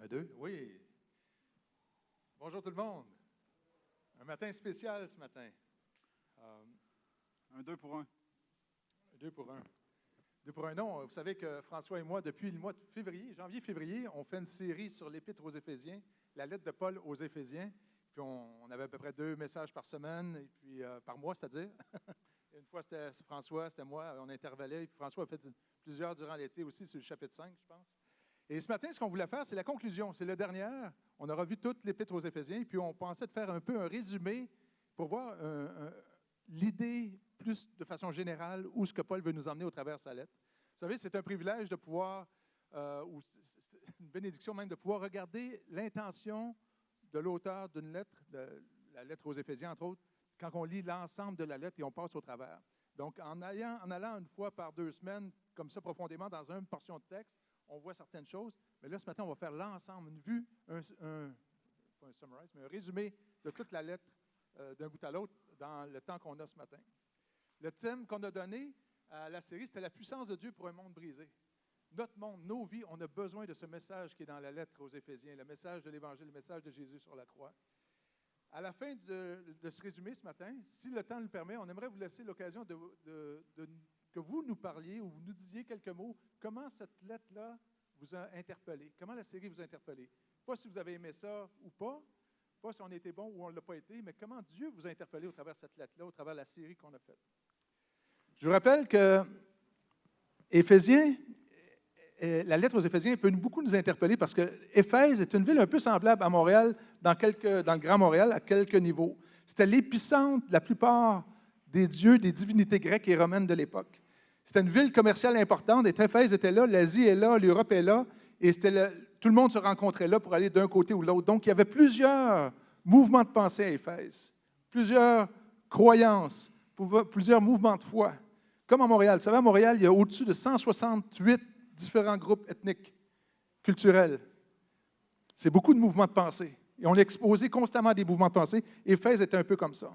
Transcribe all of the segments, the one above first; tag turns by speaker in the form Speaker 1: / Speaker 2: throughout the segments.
Speaker 1: Un, deux, oui. Bonjour tout le monde. Un matin spécial ce matin.
Speaker 2: Un 2 pour 1.
Speaker 1: Deux pour un. Deux pour un. Non, vous savez que François et moi, depuis le mois de février, janvier-février, on fait une série sur l'Épître aux Éphésiens, la lettre de Paul aux Éphésiens. Puis on avait à peu près 2 messages par semaine, et puis par mois, c'est-à-dire. Une fois, c'était François, c'était moi, on intervalait. Puis François a fait plusieurs durant l'été aussi sur le chapitre 5, je pense. Et ce matin, ce qu'on voulait faire, c'est la conclusion. C'est la dernière. On aura vu toute l'Épître aux Éphésiens, puis on pensait de faire un peu un résumé pour voir l'idée plus de façon générale où ce que Paul veut nous emmener au travers de sa lettre. Vous savez, c'est un privilège de pouvoir, ou c'est une bénédiction même, de pouvoir regarder l'intention de l'auteur d'une lettre, de la lettre aux Éphésiens, entre autres, quand on lit l'ensemble de la lettre et on passe au travers. Donc, en allant une fois par 2 semaines, comme ça profondément dans une portion de texte, on voit certaines choses, mais là, ce matin, on va faire l'ensemble, une vue, pas un summarize, mais un résumé de toute la lettre d'un bout à l'autre dans le temps qu'on a ce matin. Le thème qu'on a donné à la série, c'était la puissance de Dieu pour un monde brisé. Notre monde, nos vies, on a besoin de ce message qui est dans la lettre aux Éphésiens, le message de l'Évangile, le message de Jésus sur la croix. À la fin de ce résumé ce matin, si le temps le permet, on aimerait vous laisser l'occasion que vous nous parliez ou vous nous disiez quelques mots. Comment cette lettre-là vous a interpellé? Comment la série vous a interpellé? Pas si vous avez aimé ça ou pas si on a été bon ou on ne l'a pas été, mais comment Dieu vous a interpellé au travers de cette lettre-là, au travers de la série qu'on a faite. Je vous rappelle que Éphésiens, la lettre aux Éphésiens peut beaucoup nous interpeller parce que Éphèse est une ville un peu semblable à Montréal, dans le Grand Montréal, à quelques niveaux. C'était l'épicentre de la plupart des dieux, des divinités grecques et romaines de l'époque. C'était une ville commerciale importante, et Éphèse était là, l'Asie est là, l'Europe est là, et tout le monde se rencontrait là pour aller d'un côté ou de l'autre. Donc, il y avait plusieurs mouvements de pensée à Éphèse, plusieurs croyances, plusieurs mouvements de foi. Comme à Montréal. Vous savez, à Montréal, il y a au-dessus de 168 différents groupes ethniques, culturels. C'est beaucoup de mouvements de pensée. Et on est exposé constamment à des mouvements de pensée. Éphèse était un peu comme ça.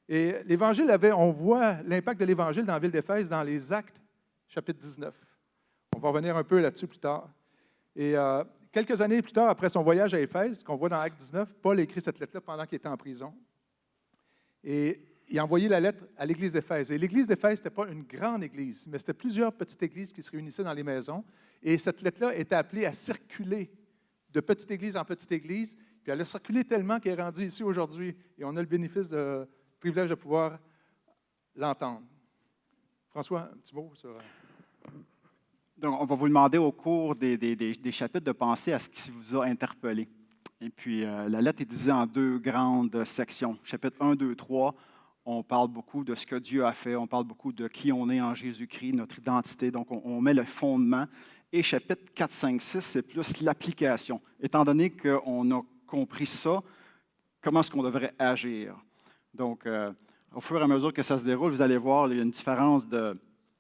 Speaker 1: Et l'Évangile on voit l'impact de l'Évangile dans la ville d'Éphèse dans les Actes, chapitre 19. On va revenir un peu là-dessus plus tard. Et quelques années plus tard, après son voyage à Éphèse, qu'on voit dans Acte 19, Paul a écrit cette lettre-là pendant qu'il était en prison. Et il a envoyé la lettre à l'église d'Éphèse. Et l'église d'Éphèse, ce n'était pas une grande église, mais c'était plusieurs petites églises qui se réunissaient dans les maisons. Et cette lettre-là était appelée à circuler de petite église en petite église. Puis elle a circulé tellement qu'elle est rendue ici aujourd'hui. Et on a le bénéfice, le privilège de pouvoir l'entendre. François, un petit mot sur...
Speaker 2: Donc, on va vous demander au cours des chapitres de penser à ce qui vous a interpellé. Et puis, la lettre est divisée en 2 grandes sections. Chapitre 1, 2, 3, on parle beaucoup de ce que Dieu a fait, on parle beaucoup de qui on est en Jésus-Christ, notre identité. Donc, on met le fondement. Et chapitre 4, 5, 6, c'est plus l'application. Étant donné qu'on a compris ça, comment est-ce qu'on devrait agir? Donc, au fur et à mesure que ça se déroule, vous allez voir, il y a une différence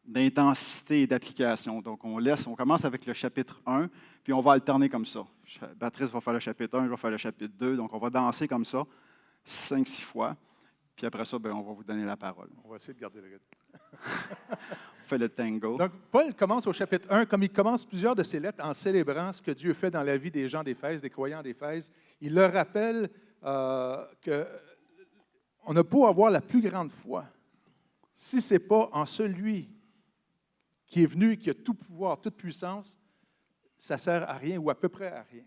Speaker 2: d'intensité et d'application. Donc, on commence avec le chapitre 1, puis on va alterner comme ça. Béatrice va faire le chapitre 1, je vais faire le chapitre 2. Donc, on va danser comme ça 5-6 fois. Puis après ça, on va vous donner la parole.
Speaker 1: On va essayer de garder le rythme.
Speaker 2: On fait le tango.
Speaker 1: Donc, Paul commence au chapitre 1, comme il commence plusieurs de ses lettres en célébrant ce que Dieu fait dans la vie des gens d'Éphèse, des croyants d'Éphèse. Il leur rappelle qu'on n'a pas avoir la plus grande foi si ce n'est pas en celui qui est venu et qui a tout pouvoir, toute puissance, ça ne sert à rien ou à peu près à rien.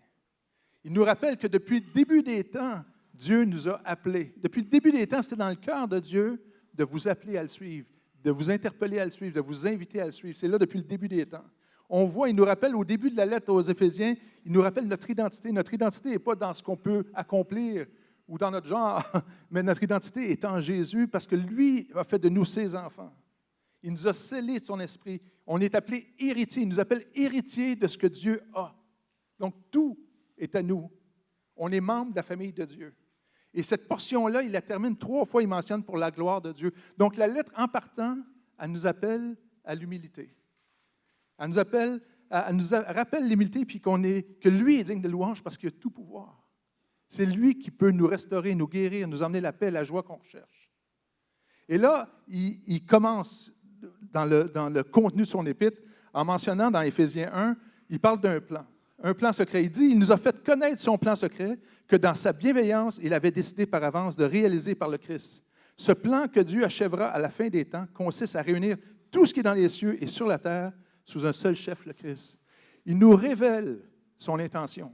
Speaker 1: Il nous rappelle que depuis le début des temps, Dieu nous a appelés. Depuis le début des temps, c'était dans le cœur de Dieu de vous appeler à le suivre, de vous interpeller à le suivre, de vous inviter à le suivre. C'est là depuis le début des temps. On voit, il nous rappelle au début de la lettre aux Éphésiens, il nous rappelle notre identité. Notre identité n'est pas dans ce qu'on peut accomplir ou dans notre genre, mais notre identité est en Jésus parce que lui a fait de nous ses enfants. Il nous a scellés de son esprit. On est appelés héritiers. Il nous appelle héritiers de ce que Dieu a. Donc, tout est à nous. On est membre de la famille de Dieu. Et cette portion-là, il la termine 3 fois, il mentionne pour la gloire de Dieu. Donc, la lettre, en partant, elle nous appelle à l'humilité. Elle nous rappelle l'humilité, puis que lui est digne de louange parce qu'il a tout pouvoir. C'est lui qui peut nous restaurer, nous guérir, nous emmener la paix, la joie qu'on recherche. Et là, il commence dans le contenu de son épître en mentionnant dans Éphésiens 1, il parle d'un plan un plan secret. Il dit, il nous a fait connaître son plan secret que dans sa bienveillance, il avait décidé par avance de réaliser par le Christ. Ce plan que Dieu achèvera à la fin des temps consiste à réunir tout ce qui est dans les cieux et sur la terre sous un seul chef, le Christ. Il nous révèle son intention.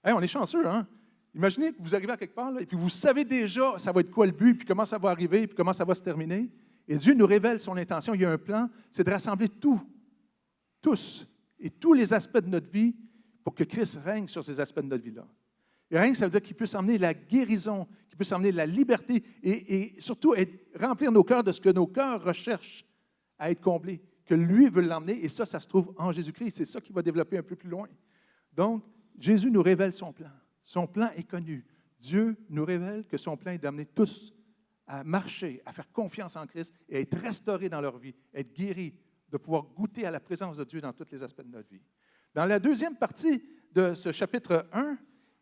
Speaker 1: Hey, on est chanceux, hein? Imaginez que vous arrivez à quelque part, là, et puis vous savez déjà ça va être quoi le but, puis comment ça va arriver, puis comment ça va se terminer. Et Dieu nous révèle son intention. Il y a un plan, c'est de rassembler tous et tous les aspects de notre vie pour que Christ règne sur ces aspects de notre vie-là. Et règne, ça veut dire qu'il puisse emmener la guérison, qu'il puisse emmener la liberté et surtout remplir nos cœurs de ce que nos cœurs recherchent à être comblés, que lui veut l'emmener. Et ça se trouve en Jésus-Christ. C'est ça qui va développer un peu plus loin. Donc, Jésus nous révèle son plan. Son plan est connu. Dieu nous révèle que son plan est d'amener tous à marcher, à faire confiance en Christ et à être restaurés dans leur vie, à être guéris, de pouvoir goûter à la présence de Dieu dans tous les aspects de notre vie. Dans la deuxième partie de ce chapitre 1,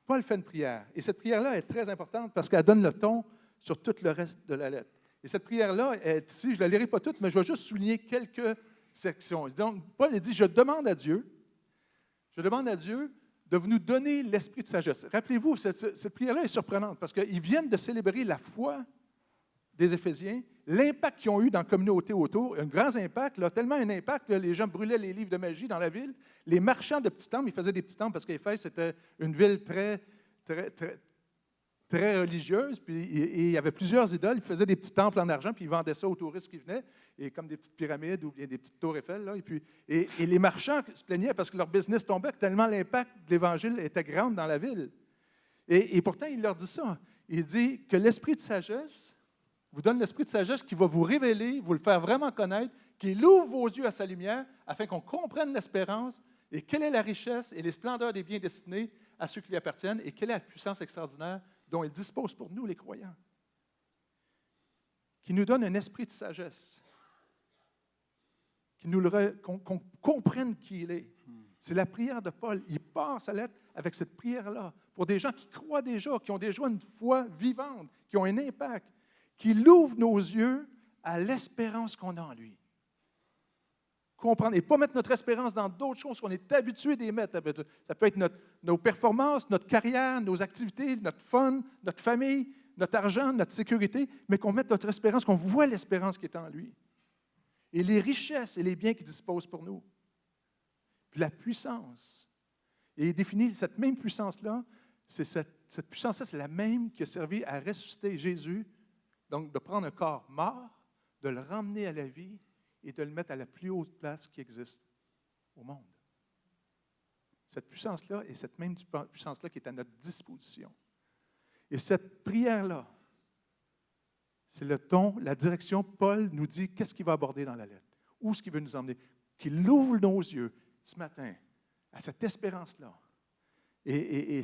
Speaker 1: Paul fait une prière. Et cette prière-là est très importante parce qu'elle donne le ton sur tout le reste de la lettre. Et cette prière-là est ici, je ne la lirai pas toute, mais je vais juste souligner quelques sections. Donc, Paul dit, je demande à Dieu de nous donner l'esprit de sagesse. Rappelez-vous, cette prière-là est surprenante parce qu'ils viennent de célébrer la foi des Éphésiens, l'impact qu'ils ont eu dans la communauté autour, un grand impact, là, tellement un impact, là, les gens brûlaient les livres de magie dans la ville. Les marchands de petits temples, ils faisaient des petits temples parce qu'Éphèse, c'était une ville très religieuse, puis il y avait plusieurs idoles. Ils faisaient des petits temples en argent, puis ils vendaient ça aux touristes qui venaient, et comme des petites pyramides ou bien des petites tours Eiffel. Là, et les marchands se plaignaient parce que leur business tombait, tellement l'impact de l'Évangile était grand dans la ville. Et pourtant, il leur dit ça. Il dit que l'esprit de sagesse vous donne l'esprit de sagesse qui va vous révéler, vous le faire vraiment connaître, qui ouvre vos yeux à sa lumière, afin qu'on comprenne l'espérance et quelle est la richesse et les splendeurs des biens destinés à ceux qui lui appartiennent et quelle est la puissance extraordinaire dont il dispose pour nous, les croyants. Qui nous donne un esprit de sagesse, qu'on comprenne qui il est. C'est la prière de Paul. Il part sa lettre avec cette prière-là pour des gens qui croient déjà, qui ont déjà une foi vivante, qui ont un impact, qui ouvre nos yeux à l'espérance qu'on a en lui. Comprendre et pas mettre notre espérance dans d'autres choses qu'on est habitué d'y mettre. Ça peut être nos performances, notre carrière, nos activités, notre fun, notre famille, notre argent, notre sécurité, mais qu'on mette notre espérance, qu'on voit l'espérance qui est en lui. Et les richesses et les biens qu'il dispose pour nous. Puis la puissance. Et il définit cette même puissance-là, cette puissance-là, c'est la même qui a servi à ressusciter Jésus. Donc, de prendre un corps mort, de le ramener à la vie et de le mettre à la plus haute place qui existe au monde. Cette puissance-là est cette même puissance-là qui est à notre disposition. Et cette prière-là, c'est le ton, la direction. Paul nous dit qu'est-ce qu'il va aborder dans la lettre, où est-ce qu'il veut nous emmener, qu'il ouvre nos yeux ce matin à cette espérance-là et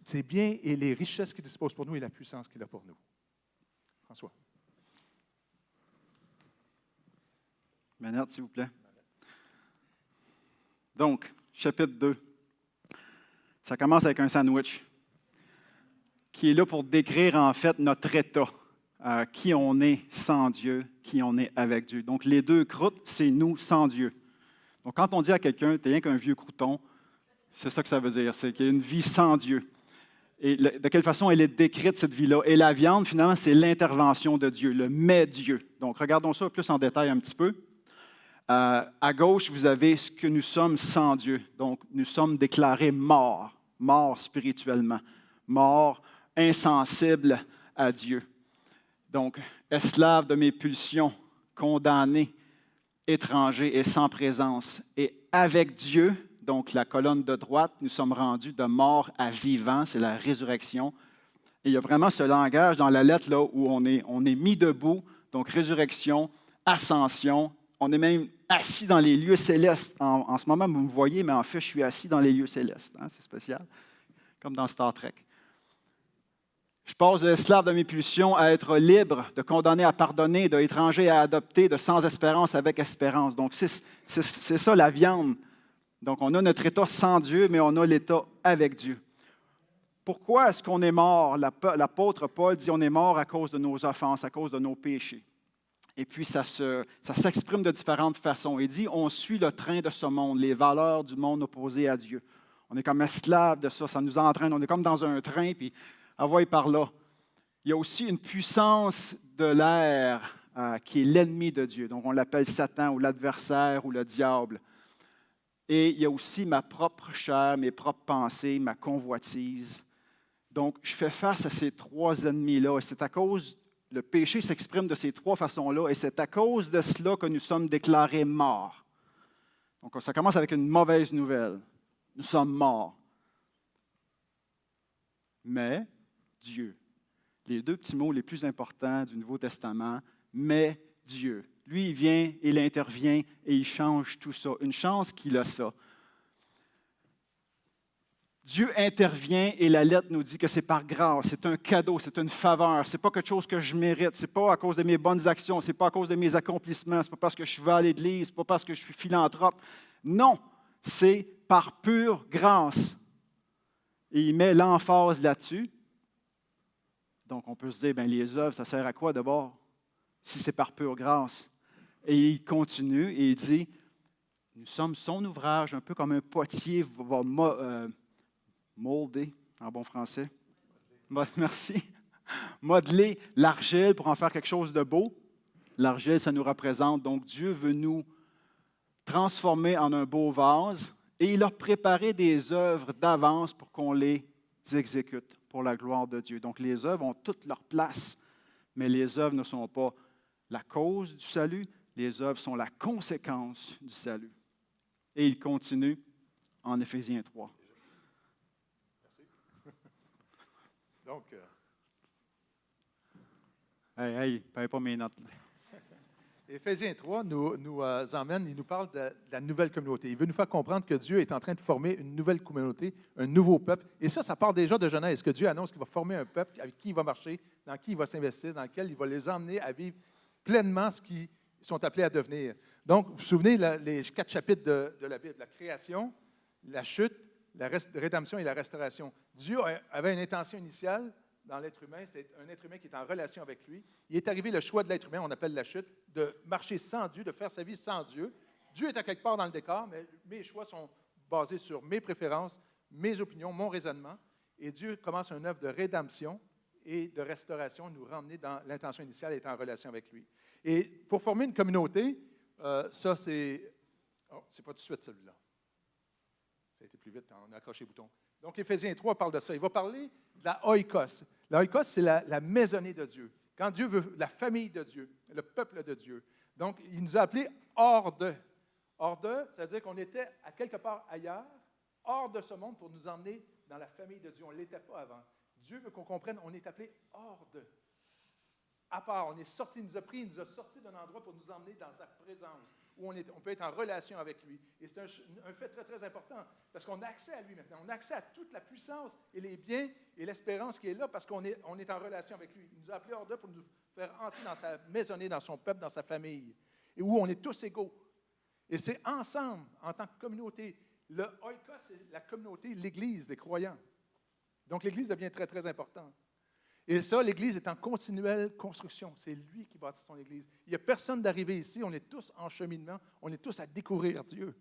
Speaker 1: ces biens et les richesses qu'il dispose pour nous et la puissance qu'il a pour nous. François.
Speaker 2: Manette, s'il vous plaît. Donc, chapitre 2. Ça commence avec un sandwich qui est là pour décrire en fait notre état, qui on est sans Dieu, qui on est avec Dieu. Donc, les deux croûtes, c'est nous sans Dieu. Donc, quand on dit à quelqu'un, t'es rien qu'un vieux crouton, c'est ça que ça veut dire, c'est qu'il y a une vie sans Dieu. Et de quelle façon elle est décrite, cette vie-là. Et la viande, finalement, c'est l'intervention de Dieu, le mais-Dieu. Donc, regardons ça plus en détail un petit peu. À gauche, vous avez ce que nous sommes sans Dieu. Donc, nous sommes déclarés morts, morts spirituellement, morts, insensibles à Dieu. Donc, esclaves de mes pulsions, condamnés, étrangers et sans présence. Et avec Dieu, donc la colonne de droite, nous sommes rendus de mort à vivant, c'est la résurrection. Et il y a vraiment ce langage dans la lettre là où on est mis debout, donc résurrection, ascension. On est même assis dans les lieux célestes. En ce moment, vous me voyez, mais en fait, je suis assis dans les lieux célestes. Hein, c'est spécial, comme dans Star Trek. Je passe de esclave de mes pulsions à être libre, de condamné à pardonner, d'étranger à adopter, de sans espérance avec espérance. Donc, c'est ça la viande. Donc, on a notre état sans Dieu, mais on a l'état avec Dieu. Pourquoi est-ce qu'on est mort? L'apôtre Paul dit on est mort à cause de nos offenses, à cause de nos péchés. Et puis, ça s'exprime de différentes façons. Il dit on suit le train de ce monde, les valeurs du monde opposé à Dieu. On est comme esclave de ça, ça nous entraîne. On est comme dans un train, puis envoyé par là. Il y a aussi une puissance de l'air qui est l'ennemi de Dieu. Donc, on l'appelle Satan ou l'adversaire ou le diable. Et il y a aussi ma propre chair, mes propres pensées, ma convoitise. Donc, je fais face à ces trois ennemis-là. Et c'est à cause, le péché s'exprime de ces trois façons-là, et c'est à cause de cela que nous sommes déclarés morts. Donc, ça commence avec une mauvaise nouvelle. Nous sommes morts. Mais Dieu. Les deux petits mots les plus importants du Nouveau Testament, mais Dieu. Lui, il vient, il intervient et il change tout ça. Une chance qu'il a ça. Dieu intervient et la lettre nous dit que c'est par grâce, c'est un cadeau, c'est une faveur, ce n'est pas quelque chose que je mérite, ce n'est pas à cause de mes bonnes actions, ce n'est pas à cause de mes accomplissements, ce n'est pas parce que je vais à l'Église, ce n'est pas parce que je suis philanthrope. Non, c'est par pure grâce. Et il met l'emphase là-dessus. Donc on peut se dire, bien, les œuvres, ça sert à quoi d'abord, si c'est par pure grâce? Et il continue et il dit, nous sommes son ouvrage, un peu comme un potier va molder, en bon français. Merci. Modeler l'argile pour en faire quelque chose de beau. L'argile, ça nous représente. Donc, Dieu veut nous transformer en un beau vase et il a préparé des œuvres d'avance pour qu'on les exécute pour la gloire de Dieu. Donc, les œuvres ont toute leur place, mais les œuvres ne sont pas la cause du salut, les œuvres sont la conséquence du salut. Et il continue en Éphésiens 3.
Speaker 1: Donc,
Speaker 2: Hey, paye pas mes notes.
Speaker 1: Éphésiens 3 nous emmène, il nous parle de la nouvelle communauté. Il veut nous faire comprendre que Dieu est en train de former une nouvelle communauté, un nouveau peuple. Et ça part déjà de Genèse, que Dieu annonce qu'il va former un peuple avec qui il va marcher, dans qui il va s'investir, dans lequel il va les emmener à vivre pleinement ce qu'ils sont appelés à devenir. Donc, vous vous souvenez, les 4 chapitres de la Bible, la création, la chute, la rédemption et la restauration. Dieu avait une intention initiale dans l'être humain, c'est un être humain qui est en relation avec lui. Il est arrivé le choix de l'être humain, on appelle la chute, de marcher sans Dieu, de faire sa vie sans Dieu. Dieu est à quelque part dans le décor, mais mes choix sont basés sur mes préférences, mes opinions, mon raisonnement. Et Dieu commence une œuvre de rédemption et de restauration, nous ramener dans l'intention initiale d'être en relation avec lui. Et pour former une communauté, ça c'est... Oh, c'est pas tout de suite celui-là. Ça a été plus vite, on a accroché le bouton. Donc, Éphésiens 3 parle de ça. Il va parler de la oikos. La oikos, c'est la maisonnée de Dieu. Quand Dieu veut, la famille de Dieu, le peuple de Dieu. Donc, il nous a appelés hors de. Hors de, ça veut dire qu'on était à quelque part ailleurs, hors de ce monde, pour nous emmener dans la famille de Dieu. On ne l'était pas avant. Dieu veut qu'on comprenne, on est appelés hors de. À part, on est sorti, il nous a pris, il nous a sortis d'un endroit pour nous emmener dans sa présence, où on peut être en relation avec lui. Et c'est un fait très, très important, parce qu'on a accès à lui maintenant. On a accès à toute la puissance et les biens et l'espérance qui est là, parce qu'on est en relation avec lui. Il nous a appelés hors d'eux pour nous faire entrer dans sa maisonnée, dans son peuple, dans sa famille, et où on est tous égaux. Et c'est ensemble, en tant que communauté. Le oikos, c'est la communauté, l'Église des croyants. Donc l'Église devient très, très importante. Et ça, l'Église est en continuelle construction. C'est lui qui bâtit son Église. Il n'y a personne d'arrivé ici. On est tous en cheminement. On est tous à découvrir Dieu.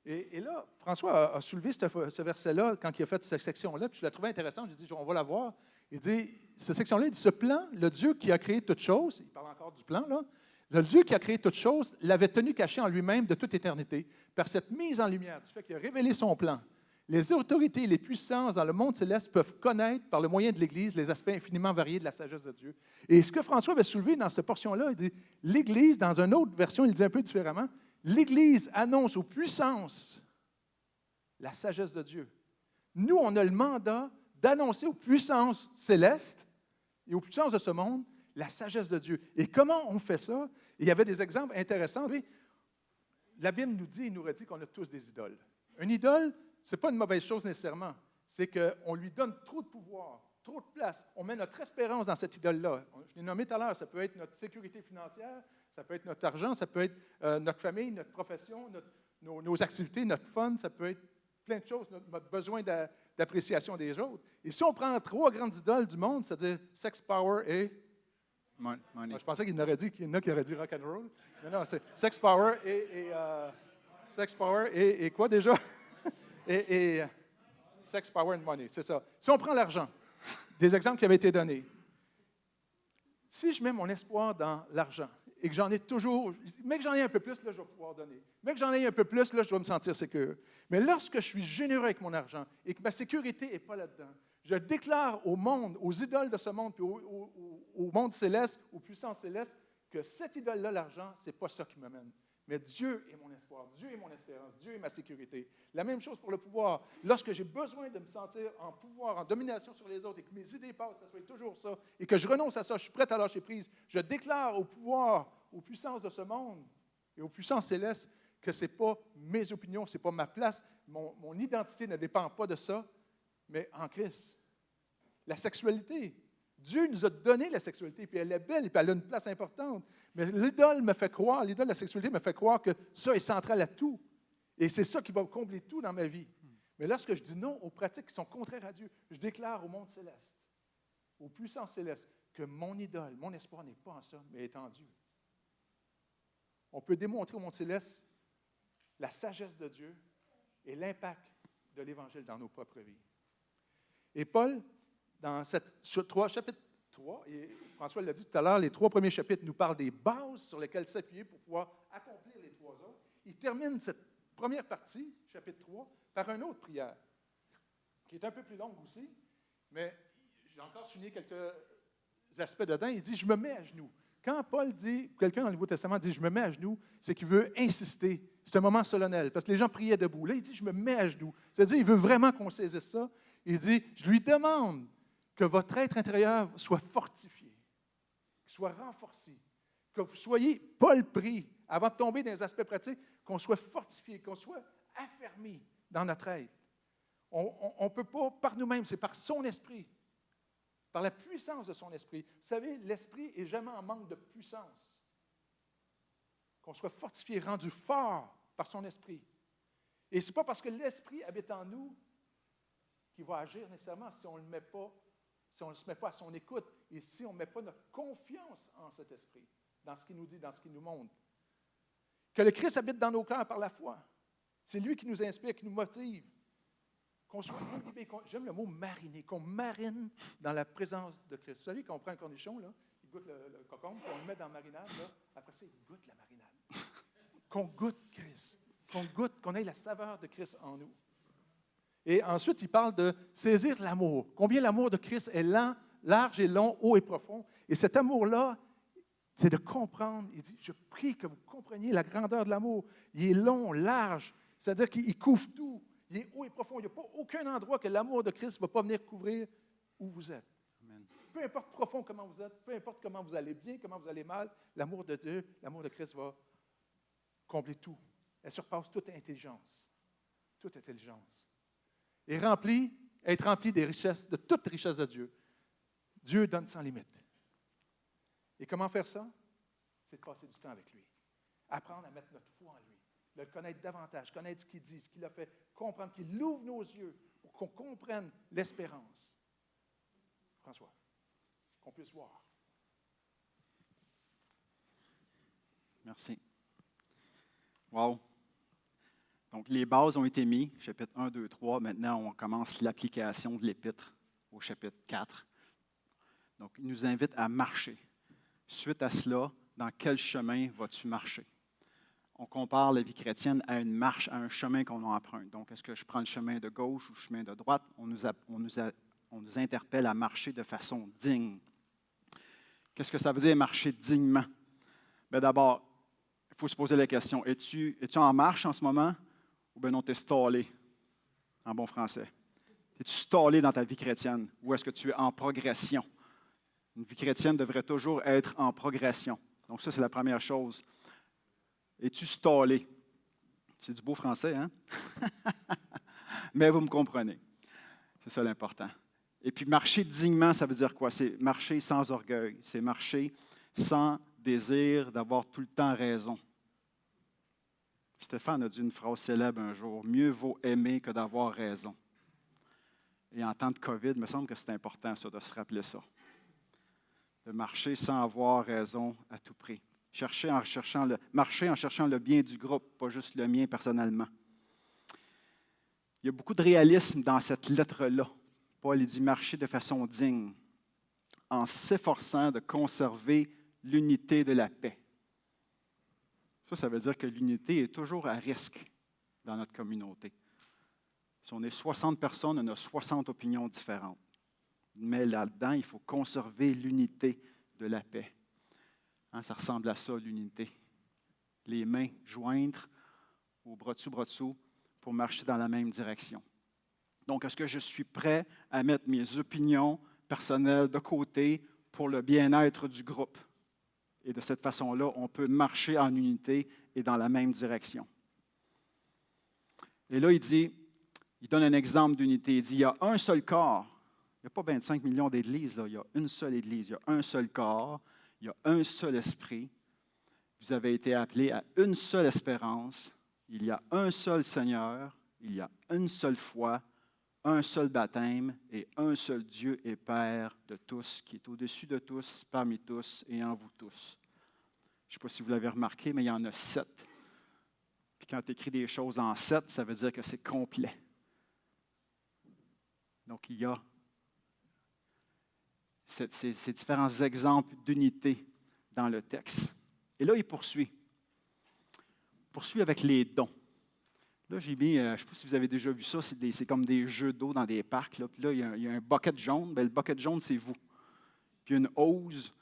Speaker 1: Et là, François a soulevé ce verset-là quand il a fait cette section-là, puis je la trouvais intéressante. J'ai dit, on va la voir. Il dit, cette section-là, il dit, ce plan, le Dieu qui a créé toutes choses, il parle encore du plan, là, le Dieu qui a créé toutes choses l'avait tenu caché en lui-même de toute éternité par cette mise en lumière, du fait qu'il a révélé son plan. Les autorités et les puissances dans le monde céleste peuvent connaître, par le moyen de l'Église, les aspects infiniment variés de la sagesse de Dieu. Et ce que François avait soulevé dans cette portion-là, il dit, l'Église, dans une autre version, il dit un peu différemment, l'Église annonce aux puissances la sagesse de Dieu. Nous, on a le mandat d'annoncer aux puissances célestes et aux puissances de ce monde la sagesse de Dieu. Et comment on fait ça? Il y avait des exemples intéressants. La Bible nous dit, il nous redit qu'on a tous des idoles. Une idole, ce n'est pas une mauvaise chose nécessairement. C'est qu'on lui donne trop de pouvoir, trop de place. On met notre espérance dans cette idole-là. Je l'ai nommé tout à l'heure, ça peut être notre sécurité financière, ça peut être notre argent, ça peut être notre famille, notre profession, nos activités, notre fun, ça peut être plein de choses, notre besoin d'appréciation des autres. Et si on prend 3 grandes idoles du monde, c'est-à-dire sex, power et...
Speaker 2: Money.
Speaker 1: Je pensais qu'il y en a qui auraient dit rock and roll. Mais non, c'est sex, power et quoi déjà? Et sex, power and money, c'est ça. Si on prend l'argent, des exemples qui avaient été donnés, si je mets mon espoir dans l'argent et que j'en ai toujours, mais que j'en ai un peu plus, là, je vais pouvoir donner. Mais que j'en ai un peu plus, là, je dois me sentir sécure. Mais lorsque je suis généreux avec mon argent et que ma sécurité n'est pas là-dedans, je déclare au monde, aux idoles de ce monde, puis au monde céleste, aux puissances célestes, que cette idole-là, l'argent, ce n'est pas ça qui me mène. Mais Dieu est mon espoir, Dieu est mon espérance, Dieu est ma sécurité. La même chose pour le pouvoir. Lorsque j'ai besoin de me sentir en pouvoir, en domination sur les autres, et que mes idées passent, ça soit toujours ça, et que je renonce à ça, je suis prêt à lâcher prise, je déclare au pouvoir, aux puissances de ce monde et aux puissances célestes que ce n'est pas mes opinions, ce n'est pas ma place, mon identité ne dépend pas de ça, mais en Christ. La sexualité. Dieu nous a donné la sexualité, puis elle est belle, puis elle a une place importante. Mais l'idole me fait croire, l'idole de la sexualité me fait croire que ça est central à tout. Et c'est ça qui va combler tout dans ma vie. Mais lorsque je dis non aux pratiques qui sont contraires à Dieu, je déclare au monde céleste, aux puissances célestes, que mon idole, mon espoir n'est pas en ça, mais est en Dieu. On peut démontrer au monde céleste la sagesse de Dieu et l'impact de l'Évangile dans nos propres vies. Et Paul, dans chapitre 3, et François l'a dit tout à l'heure, les 3 premiers chapitres nous parlent des bases sur lesquelles s'appuyer pour pouvoir accomplir les 3 autres. Il termine cette première partie, chapitre 3, par une autre prière, qui est un peu plus longue aussi, mais j'ai encore souligné quelques aspects dedans. Il dit « Je me mets à genoux ». Quand Paul dit, quelqu'un dans le Nouveau Testament dit « Je me mets à genoux », c'est qu'il veut insister. C'est un moment solennel, parce que les gens priaient debout. Là, il dit « Je me mets à genoux ». C'est-à-dire, il veut vraiment qu'on saisisse ça. Il dit « Je lui demande que votre être intérieur soit fortifié, qu'il soit renforcé, que vous soyez, Paul prie, avant de tomber dans les aspects pratiques, qu'on soit fortifié, qu'on soit affermi dans notre être. On ne peut pas par nous-mêmes, c'est par son esprit, par la puissance de son esprit. Vous savez, l'esprit n'est jamais en manque de puissance. Qu'on soit fortifié, rendu fort par son esprit. Et ce n'est pas parce que l'esprit habite en nous qu'il va agir nécessairement si on ne le met pas, si on ne se met pas à son écoute et si on ne met pas notre confiance en cet esprit, dans ce qu'il nous dit, dans ce qu'il nous montre. Que le Christ habite dans nos cœurs par la foi. C'est lui qui nous inspire, qui nous motive. Qu'on soit imbibé, j'aime le mot mariner, qu'on marine dans la présence de Christ. Vous savez, quand on prend un cornichon, là, il goûte le concombre, puis on le met dans la marinade, là, après ça, il goûte la marinade. Qu'on goûte Christ, qu'on goûte, qu'on ait la saveur de Christ en nous. Et ensuite, il parle de saisir l'amour. Combien l'amour de Christ est lent, large et long, haut et profond. Et cet amour-là, c'est de comprendre. Il dit, je prie que vous compreniez la grandeur de l'amour. Il est long, large, c'est-à-dire qu'il couvre tout. Il est haut et profond. Il n'y a pas aucun endroit que l'amour de Christ ne va pas venir couvrir où vous êtes. Amen. Peu importe profond comment vous êtes, peu importe comment vous allez bien, comment vous allez mal, l'amour de Dieu, l'amour de Christ va combler tout. Elle surpasse toute intelligence. Toute intelligence. Et être rempli des richesses, de toute richesse de Dieu. Dieu donne sans limite. Et comment faire ça? C'est de passer du temps avec lui. Apprendre à mettre notre foi en lui. Le connaître davantage, connaître ce qu'il dit, ce qu'il a fait, comprendre qu'il ouvre nos yeux pour qu'on comprenne l'espérance. François, qu'on puisse voir.
Speaker 2: Merci. Wow. Donc, les bases ont été mises, chapitre 1, 2, 3. Maintenant, on commence l'application de l'Épître au chapitre 4. Donc, il nous invite à marcher. Suite à cela, dans quel chemin vas-tu marcher? On compare la vie chrétienne à une marche, à un chemin qu'on emprunte. Donc, est-ce que je prends le chemin de gauche ou le chemin de droite? On nous interpelle à marcher de façon digne. Qu'est-ce que ça veut dire marcher dignement? Bien, d'abord, il faut se poser la question, es-tu en marche en ce moment ou bien non, tu es stallé, en bon français? Es-tu stallé dans ta vie chrétienne ou est-ce que tu es en progression? Une vie chrétienne devrait toujours être en progression. Donc ça, c'est la première chose. Es-tu stallé? C'est du beau français, hein? Mais vous me comprenez. C'est ça l'important. Et puis marcher dignement, ça veut dire quoi? C'est marcher sans orgueil. C'est marcher sans désir d'avoir tout le temps raison. Stéphane a dit une phrase célèbre un jour, « Mieux vaut aimer que d'avoir raison ». Et en temps de COVID, il me semble que c'est important ça, de se rappeler ça. De marcher sans avoir raison à tout prix. Marcher en cherchant le bien du groupe, pas juste le mien personnellement. Il y a beaucoup de réalisme dans cette lettre-là. Paul dit marcher de façon digne, en s'efforçant de conserver l'unité de la paix. Ça veut dire que l'unité est toujours à risque dans notre communauté. Si on est 60 personnes, on a 60 opinions différentes. Mais là-dedans, il faut conserver l'unité de la paix. Hein, ça ressemble à ça, l'unité. Les mains joindre au bras dessous pour marcher dans la même direction. Donc, est-ce que je suis prêt à mettre mes opinions personnelles de côté pour le bien-être du groupe? Et de cette façon-là, on peut marcher en unité et dans la même direction. Et là, il donne un exemple d'unité. Il dit, il y a un seul corps. Il n'y a pas 25 millions d'églises, là. Il y a une seule église. Il y a un seul corps. Il y a un seul esprit. Vous avez été appelés à une seule espérance. Il y a un seul Seigneur. Il y a une seule foi, un seul baptême et un seul Dieu et Père de tous, qui est au-dessus de tous, parmi tous et en vous tous. Je ne sais pas si vous l'avez remarqué, mais il y en a 7. Puis quand tu écris des choses en 7, ça veut dire que c'est complet. Donc il y a ces différents exemples d'unité dans le texte. Et là, il poursuit. Il poursuit avec les dons. Là, j'ai mis, je ne sais pas si vous avez déjà vu ça, c'est comme des jeux d'eau dans des parcs. Là. Puis là, il y a un bucket jaune. Bien, le bucket jaune, c'est vous. Puis il y a une hose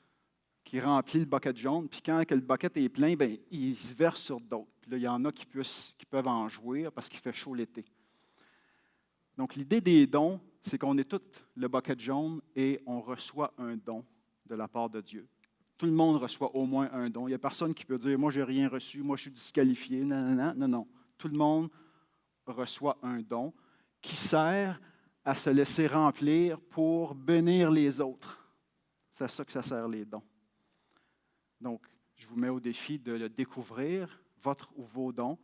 Speaker 2: qui remplit le bucket jaune. Puis quand le bucket est plein, bien, il se verse sur d'autres. Puis là, il y en a qui peuvent en jouir parce qu'il fait chaud l'été. Donc, l'idée des dons, c'est qu'on est tout le bucket jaune et on reçoit un don de la part de Dieu. Tout le monde reçoit au moins un don. Il n'y a personne qui peut dire « moi, je n'ai rien reçu, moi, je suis disqualifié ». Non. Tout le monde reçoit un don qui sert à se laisser remplir pour bénir les autres. C'est à ça que ça sert les dons. Donc, je vous mets au défi de le découvrir, votre ou vos dons,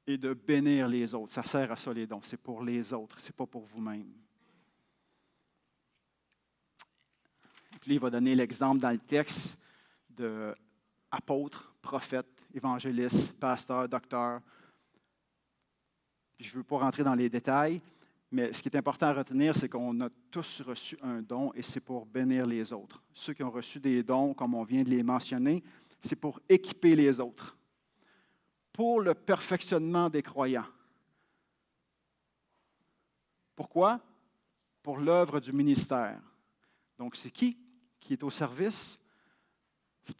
Speaker 2: et de bénir les autres. Ça sert à ça les dons. C'est pour les autres, ce n'est pas pour vous-même. Puis il va donner l'exemple dans le texte d'apôtres, prophètes, évangélistes, pasteurs, docteurs. Puis je ne veux pas rentrer dans les détails, mais ce qui est important à retenir, c'est qu'on a tous reçu un don et c'est pour bénir les autres. Ceux qui ont reçu des dons, comme on vient de les mentionner, c'est pour équiper les autres, pour le perfectionnement des croyants. Pourquoi? Pour l'œuvre du ministère. Donc, c'est qui est au service? Ce n'est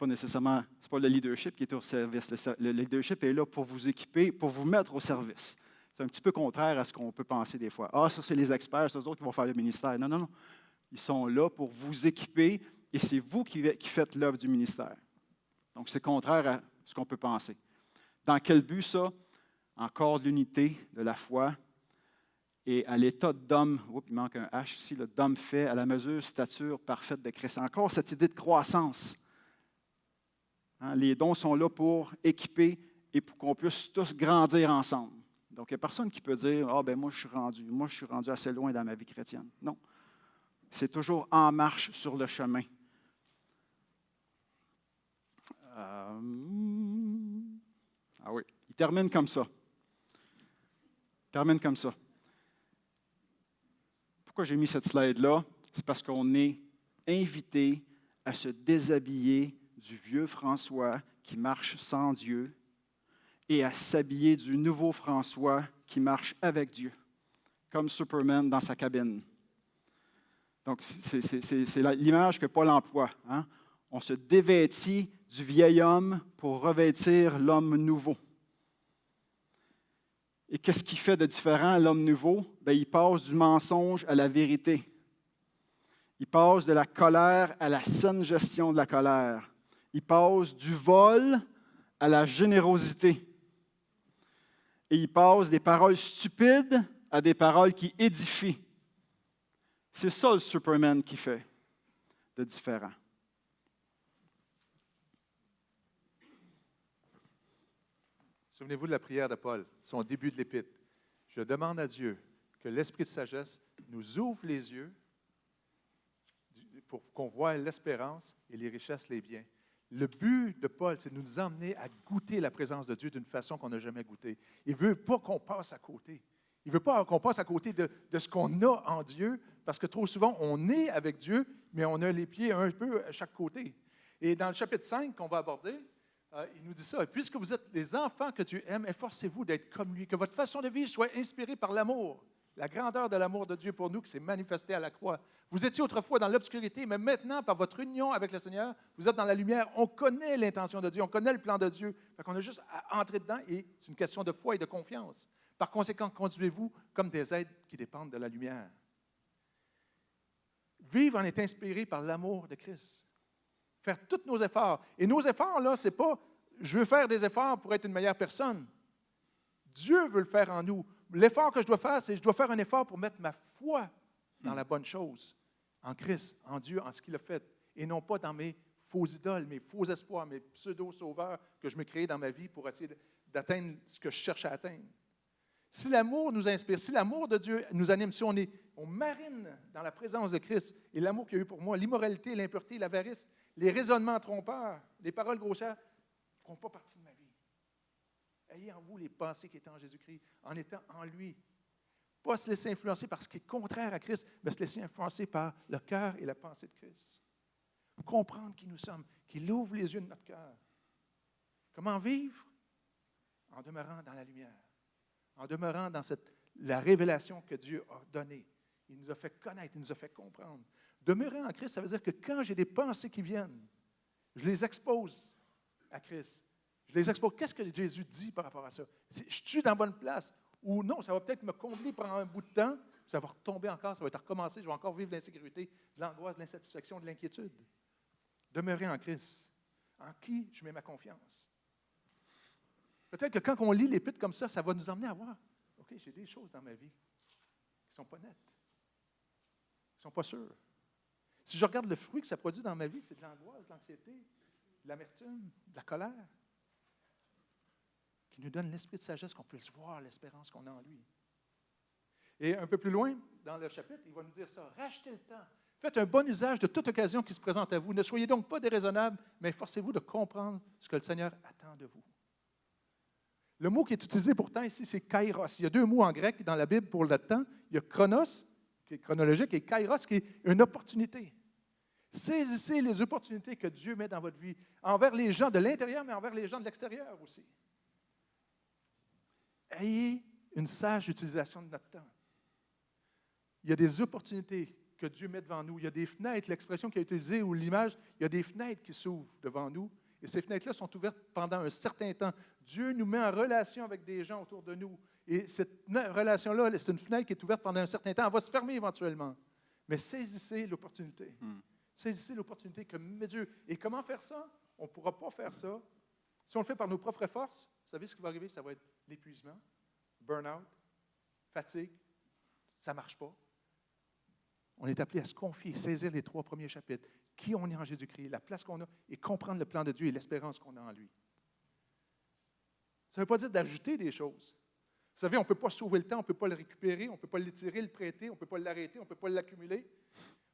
Speaker 2: pas le leadership qui est au service. Le leadership est là pour vous équiper, pour vous mettre au service. C'est un petit peu contraire à ce qu'on peut penser des fois. Ah, ça, c'est les experts, c'est eux autres qui vont faire le ministère. Non. Ils sont là pour vous équiper et c'est vous qui faites l'œuvre du ministère. Donc, c'est contraire à ce qu'on peut penser. Dans quel but, ça? Encore l'unité de la foi et à l'état d'homme, il manque un H ici, d'homme fait à la mesure, stature parfaite de Christ. Encore cette idée de croissance. Hein, les dons sont là pour équiper et pour qu'on puisse tous grandir ensemble. Donc, il n'y a personne qui peut dire « Ah, ben moi, je suis rendu assez loin dans ma vie chrétienne. » Non. C'est toujours en marche sur le chemin. Ah oui, il termine comme ça. Pourquoi j'ai mis cette slide-là? C'est parce qu'on est invité à se déshabiller du vieux François qui marche sans Dieu et à s'habiller du nouveau François qui marche avec Dieu, comme Superman dans sa cabine. Donc, c'est l'image que Paul emploie. Hein? On se dévêtit du vieil homme pour revêtir l'homme nouveau. Et qu'est-ce qui fait de différent l'homme nouveau? Bien, il passe du mensonge à la vérité. Il passe de la colère à la saine gestion de la colère. Il passe du vol à la générosité. Et il passe des paroles stupides à des paroles qui édifient. C'est ça le Superman qui fait de différent.
Speaker 1: Souvenez-vous de la prière de Paul, son début de l'épître. Je demande à Dieu que l'esprit de sagesse nous ouvre les yeux pour qu'on voie l'espérance et les richesses, les biens. Le but de Paul, c'est de nous emmener à goûter la présence de Dieu d'une façon qu'on n'a jamais goûtée. Il ne veut pas qu'on passe à côté. Il ne veut pas qu'on passe à côté de ce qu'on a en Dieu, parce que trop souvent, on est avec Dieu, mais on a les pieds un peu à chaque côté. Et dans le chapitre 5 qu'on va aborder, il nous dit ça. Puisque vous êtes les enfants que Dieu aime, efforcez-vous d'être comme lui, que votre façon de vivre soit inspirée par l'amour, la grandeur de l'amour de Dieu pour nous qui s'est manifesté à la croix. Vous étiez autrefois dans l'obscurité, mais maintenant, par votre union avec le Seigneur, vous êtes dans la lumière. On connaît l'intention de Dieu, on connaît le plan de Dieu. Fait qu'on a juste à entrer dedans et c'est une question de foi et de confiance. Par conséquent, conduisez-vous comme des êtres qui dépendent de la lumière. Vivre en est inspiré par l'amour de Christ. Faire tous nos efforts. Et nos efforts, là, ce n'est pas « je veux faire des efforts pour être une meilleure personne ». Dieu veut le faire en nous. L'effort que je dois faire, c'est je dois faire un effort pour mettre ma foi dans la bonne chose, en Christ, en Dieu, en ce qu'il a fait, et non pas dans mes faux idoles, mes faux espoirs, mes pseudo-sauveurs que je me crée dans ma vie pour essayer d'atteindre ce que je cherche à atteindre. Si l'amour nous inspire, si l'amour de Dieu nous anime, si on marine dans la présence de Christ et l'amour qu'il a eu pour moi, l'immoralité, l'impureté, l'avarice, les raisonnements trompeurs, les paroles grossières ne feront pas partie de ma vie. Ayez en vous les pensées qui étaient en Jésus-Christ, en étant en lui. Pas se laisser influencer par ce qui est contraire à Christ, mais se laisser influencer par le cœur et la pensée de Christ. Comprendre qui nous sommes, qu'il ouvre les yeux de notre cœur. Comment vivre? En demeurant dans la lumière, en demeurant dans la révélation que Dieu a donnée. Il nous a fait connaître, il nous a fait comprendre. Demeurer en Christ, ça veut dire que quand j'ai des pensées qui viennent, je les expose à Christ. Je les expose. Qu'est-ce que Jésus dit par rapport à ça? Je suis dans la bonne place ou non, ça va peut-être me combler pendant un bout de temps, ça va retomber encore, ça va être recommencé, je vais encore vivre l'insécurité, de l'angoisse, de l'insatisfaction, de l'inquiétude. Demeurer en Christ. En qui je mets ma confiance? Peut-être que quand on lit l'Épître comme ça va nous emmener à voir, OK, j'ai des choses dans ma vie qui ne sont pas nettes, qui ne sont pas sûres. Si je regarde le fruit que ça produit dans ma vie, c'est de l'angoisse, de l'anxiété, de l'amertume, de la colère, qui nous donne l'esprit de sagesse, qu'on puisse voir l'espérance qu'on a en lui. Et un peu plus loin, dans le chapitre, il va nous dire ça, rachetez le temps. Faites un bon usage de toute occasion qui se présente à vous. Ne soyez donc pas déraisonnables, mais forcez-vous de comprendre ce que le Seigneur attend de vous. Le mot qui est utilisé pourtant ici, c'est kairos. Il y a deux mots en grec dans la Bible pour le temps. Il y a chronos, qui est chronologique, et kairos, qui est une opportunité. Saisissez les opportunités que Dieu met dans votre vie, envers les gens de l'intérieur, mais envers les gens de l'extérieur aussi. Ayez une sage utilisation de notre temps. Il y a des opportunités que Dieu met devant nous. Il y a des fenêtres, l'expression qui a été utilisée ou l'image, il y a des fenêtres qui s'ouvrent devant nous. Et ces fenêtres-là sont ouvertes pendant un certain temps. Dieu nous met en relation avec des gens autour de nous. Et cette relation-là, c'est une fenêtre qui est ouverte pendant un certain temps. Elle va se fermer éventuellement. Mais saisissez l'opportunité. Saisissez l'opportunité que met Dieu. Et comment faire ça? On ne pourra pas faire ça. Si on le fait par nos propres forces, vous savez ce qui va arriver? Ça va être l'épuisement, burn-out, fatigue. Ça ne marche pas. On est appelé à se confier, saisir les 3 premiers chapitres. Qui on est en Jésus-Christ, la place qu'on a, et comprendre le plan de Dieu et l'espérance qu'on a en lui. Ça ne veut pas dire d'ajouter des choses. Vous savez, on ne peut pas sauver le temps, on ne peut pas le récupérer, on ne peut pas l'étirer, le prêter, on ne peut pas l'arrêter, on ne peut pas l'accumuler,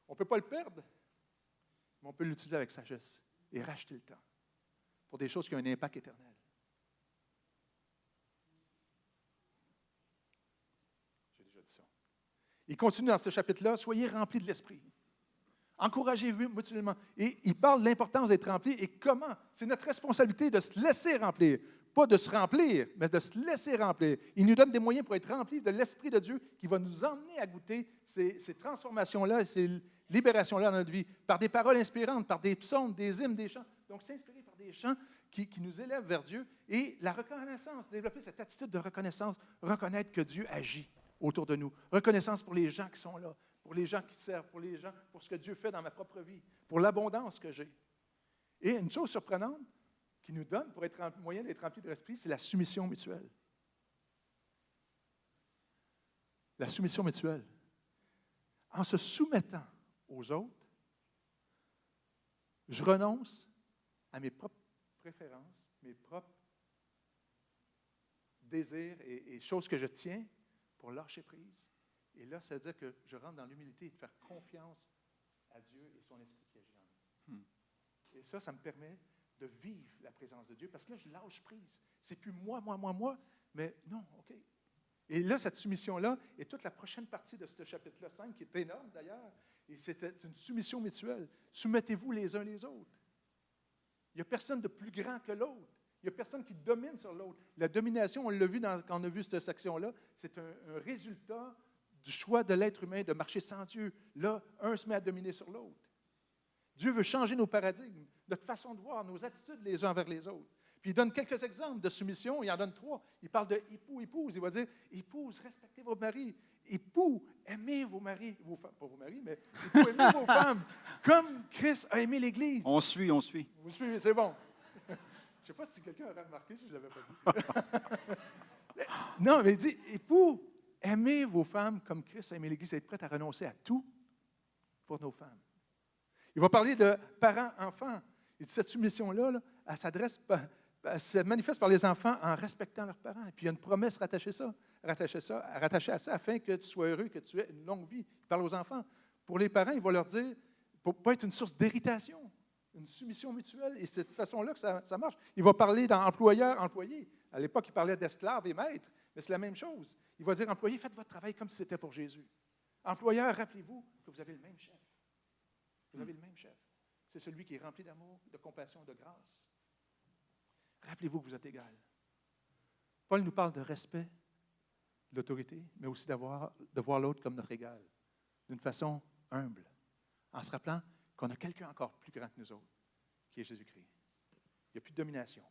Speaker 1: on ne peut pas le perdre, mais on peut l'utiliser avec sagesse et racheter le temps pour des choses qui ont un impact éternel. J'ai déjà dit ça. Il continue dans ce chapitre-là, soyez remplis de l'Esprit. Encouragez-vous mutuellement. Et il parle de l'importance d'être rempli et comment. C'est notre responsabilité de se laisser remplir. Pas de se remplir, mais de se laisser remplir. Il nous donne des moyens pour être remplis de l'Esprit de Dieu qui va nous emmener à goûter ces transformations-là, ces libérations-là dans notre vie, par des paroles inspirantes, par des psaumes, des hymnes, des chants. Donc, s'inspirer par des chants qui nous élèvent vers Dieu et la reconnaissance, développer cette attitude de reconnaissance, reconnaître que Dieu agit autour de nous. Reconnaissance pour les gens qui sont là, pour les gens qui servent, pour les gens, pour ce que Dieu fait dans ma propre vie, pour l'abondance que j'ai. Et une chose surprenante qu'il nous donne pour être moyen d'être rempli de l'Esprit, c'est la soumission mutuelle. La soumission mutuelle. En se soumettant aux autres, je renonce à mes propres préférences, mes propres désirs et choses que je tiens pour lâcher prise. Et là, ça veut dire que je rentre dans l'humilité et de faire confiance à Dieu et son Esprit qui agit en nous. Et ça me permet de vivre la présence de Dieu parce que là, je lâche prise. C'est plus moi, mais non, OK. Et là, cette soumission-là est toute la prochaine partie de ce chapitre-là 5, qui est énorme d'ailleurs, et c'est une soumission mutuelle. Soumettez-vous les uns les autres. Il n'y a personne de plus grand que l'autre. Il n'y a personne qui domine sur l'autre. La domination, on l'a vu quand on a vu cette section-là, c'est un résultat du choix de l'être humain de marcher sans Dieu. Là, un se met à dominer sur l'autre. Dieu veut changer nos paradigmes, notre façon de voir, nos attitudes les uns envers les autres. Puis il donne quelques exemples de soumission, il en donne 3. Il parle de époux, épouse. Il va dire, épouse, respectez vos maris. Époux, aimez vos maris, vos femmes, pas vos maris, mais époux, aimez vos femmes, comme Christ a aimé l'Église.
Speaker 2: On suit.
Speaker 1: Vous suivez, c'est bon. Je ne sais pas si quelqu'un aurait remarqué si je ne l'avais pas dit. Non, mais il dit, époux, aimez vos femmes comme Christ a aimé l'Église, être prêt à renoncer à tout pour nos femmes. Il va parler de parents-enfants. Il dit, cette soumission-là, elle s'adresse, elle se manifeste par les enfants en respectant leurs parents. Et puis il y a une promesse rattachée à ça, afin que tu sois heureux, que tu aies une longue vie. Il parle aux enfants. Pour les parents, il va leur dire, pour ne pas être une source d'irritation, une soumission mutuelle. Et c'est de cette façon-là que ça marche. Il va parler dans employeur-employé. À l'époque, il parlait d'esclaves et maîtres, mais c'est la même chose. Il va dire, employé, faites votre travail comme si c'était pour Jésus. Employeur, rappelez-vous que vous avez le même chef. Vous avez le même chef. C'est celui qui est rempli d'amour, de compassion, de grâce. Rappelez-vous que vous êtes égal. Paul nous parle de respect, de l'autorité, mais aussi de voir l'autre comme notre égal, d'une façon humble, en se rappelant qu'on a quelqu'un encore plus grand que nous autres, qui est Jésus-Christ. Il n'y a plus de domination.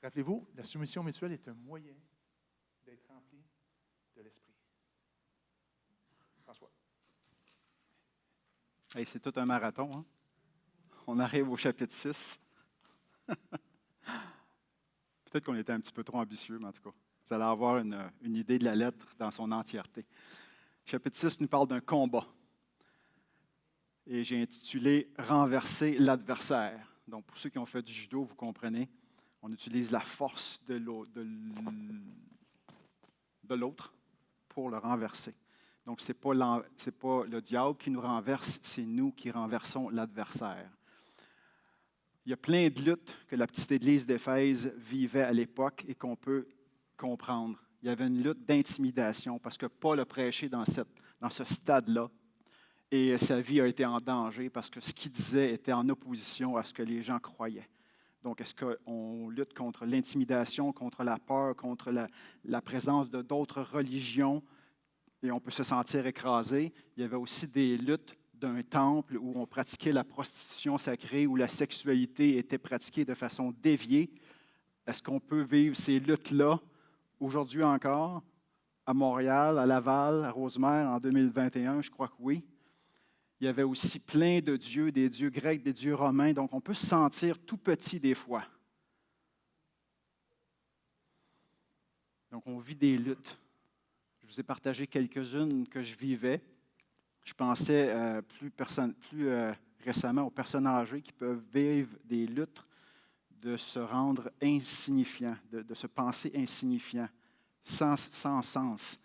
Speaker 1: Rappelez-vous, la soumission mutuelle est un moyen d'être rempli de l'Esprit. François.
Speaker 2: Hey, c'est tout un marathon. Hein? On arrive au chapitre 6. Peut-être qu'on était un petit peu trop ambitieux, mais en tout cas, vous allez avoir une idée de la lettre dans son entièreté. Chapitre 6 nous parle d'un combat. Et j'ai intitulé « Renverser l'adversaire ». Donc, pour ceux qui ont fait du judo, vous comprenez, on utilise la force de l'autre pour le renverser. Donc, ce n'est pas le diable qui nous renverse, c'est nous qui renversons l'adversaire. Il y a plein de luttes que la petite Église d'Éphèse vivait à l'époque et qu'on peut comprendre. Il y avait une lutte d'intimidation parce que Paul a prêché dans ce stade-là et sa vie a été en danger parce que ce qu'il disait était en opposition à ce que les gens croyaient. Donc, est-ce qu'on lutte contre l'intimidation, contre la peur, contre la présence de d'autres religions et on peut se sentir écrasé? Il y avait aussi des luttes d'un temple où on pratiquait la prostitution sacrée, où la sexualité était pratiquée de façon déviée. Est-ce qu'on peut vivre ces luttes-là aujourd'hui encore, à Montréal, à Laval, à Rosemère, en 2021? Je crois que oui. Il y avait aussi plein de dieux, des dieux grecs, des dieux romains, donc on peut se sentir tout petit des fois. Donc on vit des luttes. Je vous ai partagé quelques-unes que je vivais. Je pensais plus récemment aux personnes âgées qui peuvent vivre des luttes de se rendre insignifiants, de se penser insignifiants, sans sens.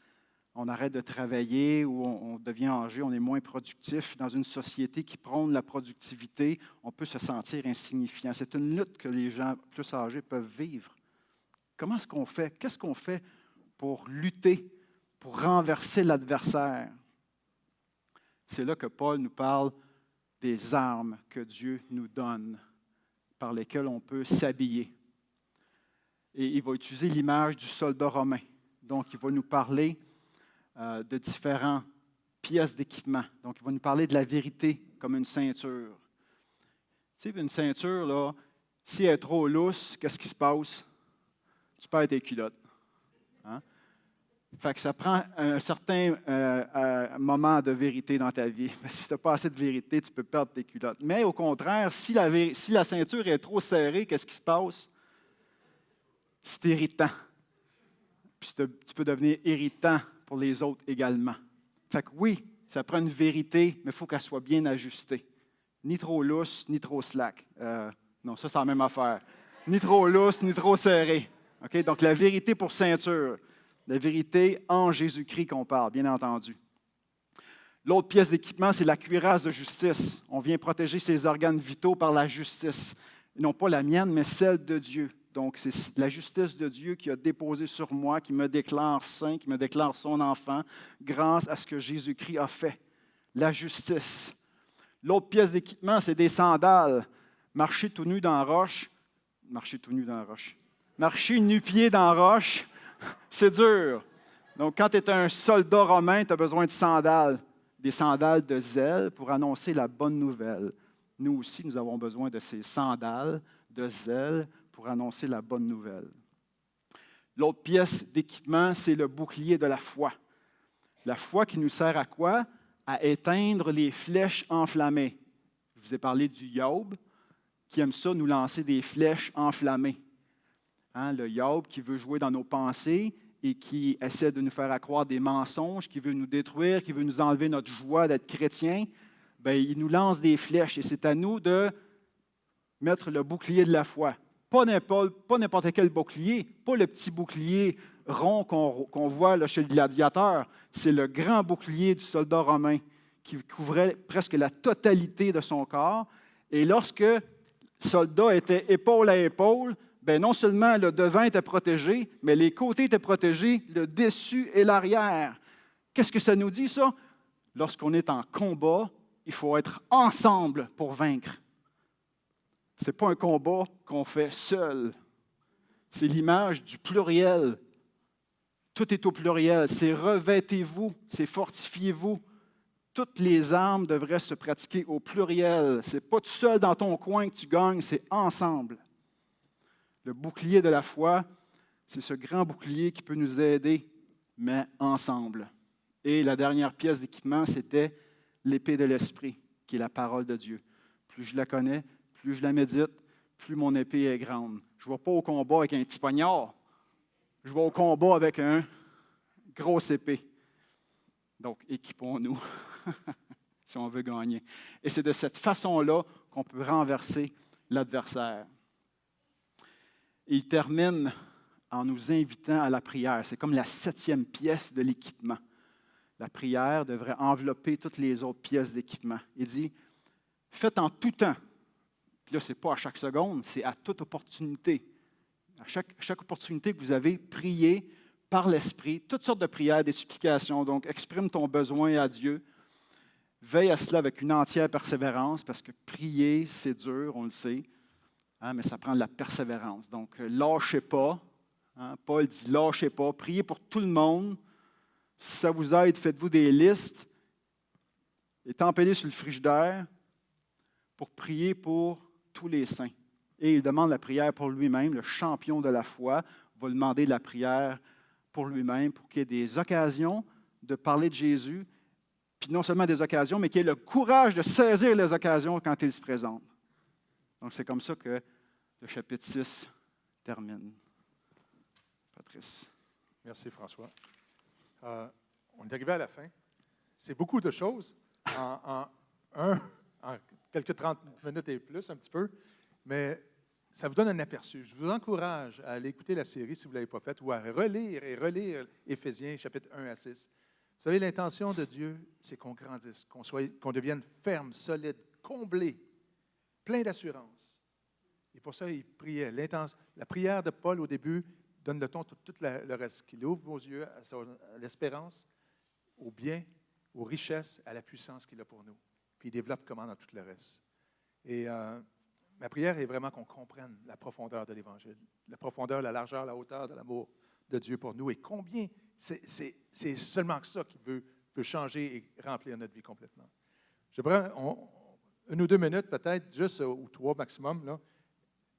Speaker 2: On arrête de travailler ou on devient âgé, on est moins productif. Dans une société qui prône la productivité, on peut se sentir insignifiant. C'est une lutte que les gens plus âgés peuvent vivre. Comment est-ce qu'on fait? Qu'est-ce qu'on fait pour lutter, pour renverser l'adversaire? C'est là que Paul nous parle des armes que Dieu nous donne, par lesquelles on peut s'habiller. Et il va utiliser l'image du soldat romain. Donc, il va nous parler de différentes pièces d'équipement. Donc, il va nous parler de la vérité comme une ceinture. Tu sais, une ceinture, là, si elle est trop lousse, qu'est-ce qui se passe? Tu perds tes culottes. Hein? Fait que ça prend un certain moment de vérité dans ta vie. Si tu n'as pas assez de vérité, tu peux perdre tes culottes. Mais au contraire, si la ceinture est trop serrée, qu'est-ce qui se passe? C'est irritant. Puis tu peux devenir irritant pour les autres également. Fait que oui, ça prend une vérité, mais il faut qu'elle soit bien ajustée. Ni trop lousse, ni trop slack. Non, ça, c'est la même affaire. Ni trop lousse, ni trop serré. Okay? Donc, la vérité pour ceinture. La vérité en Jésus-Christ qu'on parle, bien entendu. L'autre pièce d'équipement, c'est la cuirasse de justice. On vient protéger ses organes vitaux par la justice. Non pas la mienne, mais celle de Dieu. Donc, c'est la justice de Dieu qui a déposé sur moi, qui me déclare saint, qui me déclare son enfant, grâce à ce que Jésus-Christ a fait. La justice. L'autre pièce d'équipement, c'est des sandales. Marcher tout nu dans la roche. Marcher tout nu dans la roche. Marcher nu-pied dans la roche, c'est dur. Donc, quand tu es un soldat romain, tu as besoin de sandales. Des sandales de zèle pour annoncer la bonne nouvelle. Nous aussi, nous avons besoin de ces sandales de zèle pour annoncer la bonne nouvelle. L'autre pièce d'équipement, c'est le bouclier de la foi. La foi qui nous sert à quoi? À éteindre les flèches enflammées. Je vous ai parlé du Yob, qui aime ça, nous lancer des flèches enflammées. Hein, le Yob qui veut jouer dans nos pensées et qui essaie de nous faire croire des mensonges, qui veut nous détruire, qui veut nous enlever notre joie d'être chrétien, bien, il nous lance des flèches et c'est à nous de mettre le bouclier de la foi. Pas n'importe quel bouclier, pas le petit bouclier rond qu'on voit là, chez le gladiateur. C'est le grand bouclier du soldat romain qui couvrait presque la totalité de son corps. Et lorsque le soldat était épaule à épaule, bien, non seulement le devant était protégé, mais les côtés étaient protégés, le dessus et l'arrière. Qu'est-ce que ça nous dit, ça? Lorsqu'on est en combat, il faut être ensemble pour vaincre. Ce n'est pas un combat qu'on fait seul. C'est l'image du pluriel. Tout est au pluriel. C'est revêtez-vous, c'est fortifiez-vous. Toutes les armes devraient se pratiquer au pluriel. Ce n'est pas tout seul dans ton coin que tu gagnes, c'est ensemble. Le bouclier de la foi, c'est ce grand bouclier qui peut nous aider, mais ensemble. Et la dernière pièce d'équipement, c'était l'épée de l'Esprit, qui est la parole de Dieu. Plus je la connais, plus je la médite, plus mon épée est grande. Je ne vais pas au combat avec un petit poignard. Je vais au combat avec une grosse épée. Donc, équipons-nous si on veut gagner. Et c'est de cette façon-là qu'on peut renverser l'adversaire. Et il termine en nous invitant à la prière. C'est comme la 7e pièce de l'équipement. La prière devrait envelopper toutes les autres pièces d'équipement. Il dit, faites en tout temps. Puis là, ce n'est pas à chaque seconde, c'est à toute opportunité. À chaque opportunité que vous avez, priez par l'Esprit, toutes sortes de prières, des supplications. Donc, exprime ton besoin à Dieu. Veille à cela avec une entière persévérance, parce que prier, c'est dur, on le sait, hein, mais ça prend de la persévérance. Donc, lâchez pas. Hein, Paul dit, lâchez pas. Priez pour tout le monde. Si ça vous aide, faites-vous des listes. Et tempez-les sur le frigidaire pour prier pour tous les saints. Et il demande la prière pour lui-même. Le champion de la foi va demander la prière pour lui-même, pour qu'il y ait des occasions de parler de Jésus, puis non seulement des occasions, mais qu'il ait le courage de saisir les occasions quand il se présente. Donc, c'est comme ça que le chapitre 6 termine. Patrice.
Speaker 1: Merci, François. On est arrivé à la fin. C'est beaucoup de choses en quelques 30 minutes et plus, un petit peu, mais ça vous donne un aperçu. Je vous encourage à aller écouter la série si vous ne l'avez pas faite ou à relire et relire Éphésiens, chapitre 1 à 6. Vous savez, l'intention de Dieu, c'est qu'on grandisse, qu'on devienne ferme, solide, comblé, plein d'assurance. Et pour ça, il priait. La prière de Paul, au début, donne le ton tout le reste, qu'il ouvre vos yeux à l'espérance, au bien, aux richesses, à la puissance qu'il a pour nous. Puis il développe comment dans tout le reste. Et ma prière est vraiment qu'on comprenne la profondeur de l'Évangile, la profondeur, la largeur, la hauteur de l'amour de Dieu pour nous et combien c'est seulement ça qui peut changer et remplir notre vie complètement. Je prends 1 ou 2 minutes peut-être, juste ou 3 maximum, là.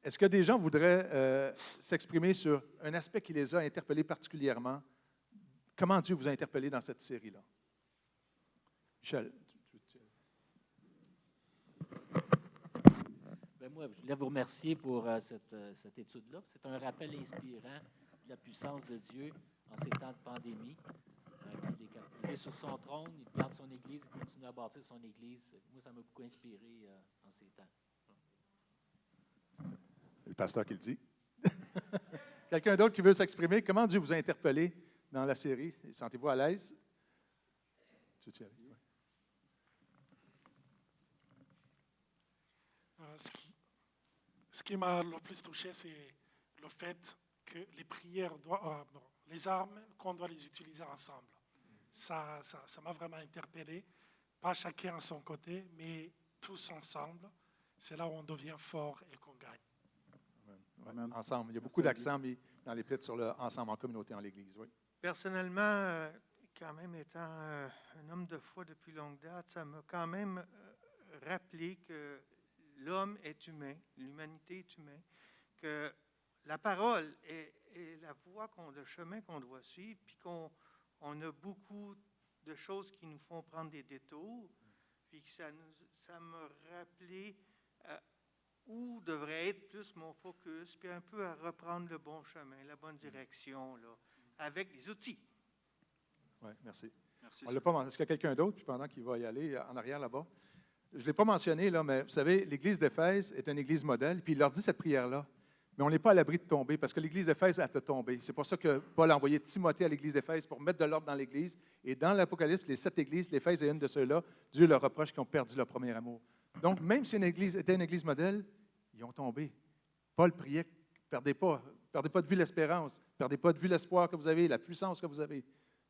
Speaker 1: Est-ce que des gens voudraient s'exprimer sur un aspect qui les a interpellés particulièrement? Comment Dieu vous a interpellé dans cette série-là? Michel.
Speaker 3: Bien, moi, je voulais vous remercier pour cette étude-là. C'est un rappel inspirant de la puissance de Dieu en ces temps de pandémie. Il est sur son trône, il garde son Église, il continue à bâtir son Église. Moi, ça m'a beaucoup inspiré en ces temps.
Speaker 1: C'est le pasteur qui le dit. Quelqu'un d'autre qui veut s'exprimer? Comment Dieu vous a interpellé dans la série? Sentez-vous à l'aise?
Speaker 4: Ce qui m'a le plus touché, c'est le fait que les prières, les armes, qu'on doit les utiliser ensemble. Ça m'a vraiment interpellé. Pas chacun à son côté, mais tous ensemble. C'est là où on devient fort et qu'on gagne.
Speaker 1: Ouais, ensemble. Il y a beaucoup d'accent mis dans l'Épître sur le ensemble en communauté, en l'Église. Oui.
Speaker 5: Personnellement, quand même étant un homme de foi depuis longue date, ça m'a quand même rappelé que l'homme est humain, l'humanité est humaine, que la parole est la voie, le chemin qu'on doit suivre, puis qu'on a beaucoup de choses qui nous font prendre des détours, puis que ça m'a rappelé où devrait être plus mon focus, puis un peu à reprendre le bon chemin, la bonne direction, là, avec des outils.
Speaker 1: Oui, merci.
Speaker 2: Merci.
Speaker 1: On l'a pas mentionné. Est-ce qu'il y a quelqu'un d'autre, puis pendant qu'il va y aller en arrière là-bas? Je ne l'ai pas mentionné, là, mais vous savez, l'Église d'Éphèse est une Église modèle, puis il leur dit cette prière-là. Mais on n'est pas à l'abri de tomber, parce que l'Église d'Éphèse a tombé. C'est pour ça que Paul a envoyé Timothée à l'Église d'Éphèse pour mettre de l'ordre dans l'Église. Et dans l'Apocalypse, les 7 églises, l'Éphèse est une de ceux-là. Dieu leur reproche qu'ils ont perdu leur premier amour. Donc, même si une église était une Église modèle, ils ont tombé. Paul priait, perdez pas de vue l'espérance, perdez pas de vue l'espoir que vous avez, la puissance que vous avez.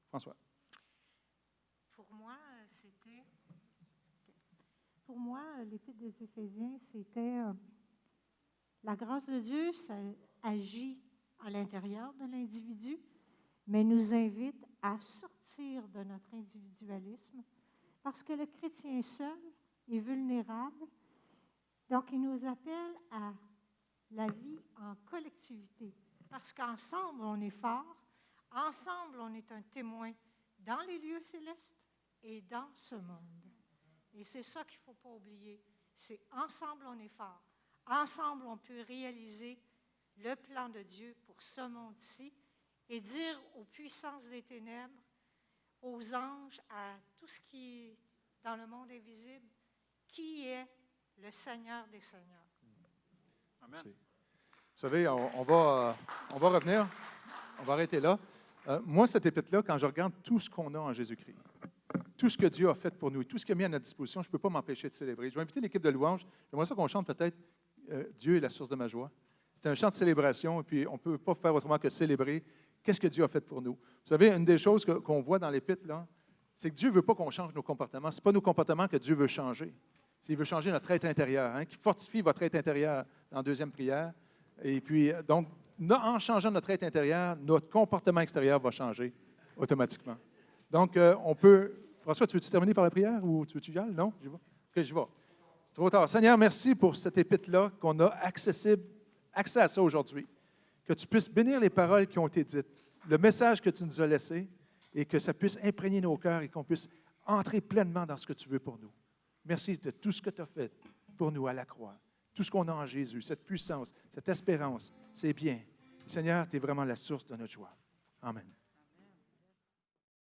Speaker 1: François.
Speaker 6: Pour moi, l'Épître des Éphésiens, c'était la grâce de Dieu, ça agit à l'intérieur de l'individu, mais nous invite à sortir de notre individualisme, parce que le chrétien seul est vulnérable. Donc, il nous appelle à la vie en collectivité, parce qu'ensemble, on est fort, ensemble, on est un témoin dans les lieux célestes et dans ce monde. Et c'est ça qu'il ne faut pas oublier. C'est ensemble, on est fort. Ensemble, on peut réaliser le plan de Dieu pour ce monde-ci et dire aux puissances des ténèbres, aux anges, à tout ce qui est dans le monde invisible, qui est le Seigneur des Seigneurs.
Speaker 2: Amen.
Speaker 1: Vous savez, on va revenir. On va arrêter là. Moi, cette épître-là, quand je regarde tout ce qu'on a en Jésus-Christ, tout ce que Dieu a fait pour nous et tout ce qu'il a mis à notre disposition, je ne peux pas m'empêcher de célébrer. Je vais inviter l'équipe de louange. J'aimerais ça qu'on chante peut-être Dieu est la source de ma joie. C'est un chant de célébration et puis on ne peut pas faire autrement que célébrer qu'est-ce que Dieu a fait pour nous. Vous savez, une des choses qu'on voit dans l'épître, là, c'est que Dieu ne veut pas qu'on change nos comportements. Ce n'est pas nos comportements que Dieu veut changer. Il veut changer notre être intérieur, hein, qui fortifie votre être intérieur dans la deuxième prière. Et puis, donc, en changeant notre être intérieur, notre comportement extérieur va changer automatiquement. Donc, on peut... François, tu veux-tu terminer par la prière ou tu veux-tu y aller? Non? J'y vais. OK, j'y vais. C'est trop tard. Seigneur, merci pour cette épître-là qu'on a accès à ça aujourd'hui. Que tu puisses bénir les paroles qui ont été dites, le message que tu nous as laissé et que ça puisse imprégner nos cœurs et qu'on puisse entrer pleinement dans ce que tu veux pour nous. Merci de tout ce que tu as fait pour nous à la croix. Tout ce qu'on a en Jésus, cette puissance, cette espérance, c'est bien. Seigneur, tu es vraiment la source de notre joie. Amen.